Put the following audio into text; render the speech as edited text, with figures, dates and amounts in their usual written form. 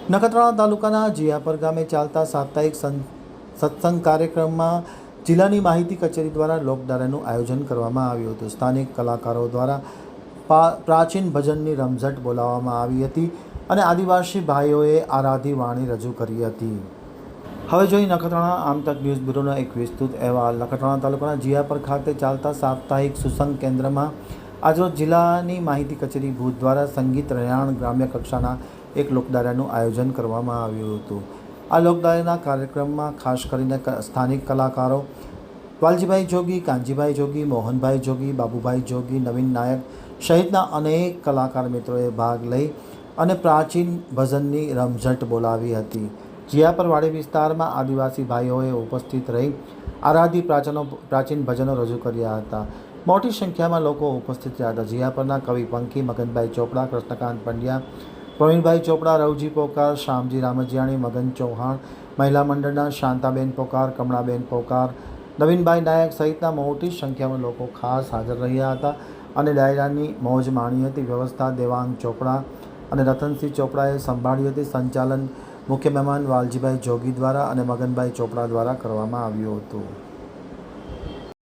નખત્રાણા તાલુકાના જીયાપર ગામે ચાલતા સાપ્તાહિક સત્સંગ કાર્યક્રમમાં જિલ્લાની માહિતી કચેરી દ્વારા લોકડાયરાનું આયોજન કરવામાં આવ્યું હતું. સ્થાનિક કલાકારો દ્વારા પ્રાચીન ભજનની રમઝટ બોલાવવામાં આવી હતી અને આદિવાસી ભાઈઓએ આરાધી વાણી રજૂ કરી હતી. હવે જોઈ નખત્રાણા આમતક ન્યૂઝ બ્યુરોનો એક વિસ્તૃત અહેવાલ. નખત્રાણા તાલુકાના જીયાપર ખાતે ચાલતા સાપ્તાહિક સુસંગ કેન્દ્રમાં આજરોજ જિલ્લાની માહિતી કચેરી ભુજ દ્વારા સંગીત રયાણ ગ્રામ્ય કક્ષાના એક લોકડાયરાનું આયોજન કરવામાં આવ્યું હતું. આ લોકડાયરાના કાર્યક્રમમાં ખાસ કરીને સ્થાનિક કલાકારો વાલજીભાઈ જોગી, કાનજીભાઈ જોગી, મોહનભાઈ જોગી, બાબુભાઈ જોગી, નવીન નાયક સહિતના અનેક કલાકાર મિત્રોએ ભાગ લઈ અને પ્રાચીન ભજનની રમઝટ બોલાવી હતી. જીયાપર વાડી વિસ્તારમાં આદિવાસી ભાઈઓએ ઉપસ્થિત રહી આરાધી પ્રાચીન ભજનો રજૂ કર્યા હતા. મોટી સંખ્યામાં લોકો ઉપસ્થિત રહ્યા હતા. જીયાપરના કવિ પંખી, મગનભાઈ ચોપડા, કૃષ્ણકાંત પંડ્યા, પ્રવીણભાઈ ચોપડા, રવજી પોકાર, શામજી રામજીયાણી, મગન ચૌહાણ, મહિલા મંડળના શાંતાબેન પોકાર, કમળાબેન પોકાર, નવીનભાઈ નાયક સહિતના મોટી સંખ્યામાં લોકો ખાસ હાજર રહ્યા હતા અને ડાયરાની મોજ માણી હતી. વ્યવસ્થા દેવાંગ ચોપડા અને રતનસિંહ ચોપડાએ સંભાળી હતી. સંચાલન મુખ્ય મહેમાન વાલજીભાઈ જોગી દ્વારા અને મગનભાઈ ચોપડા દ્વારા કરવામાં આવ્યું હતું.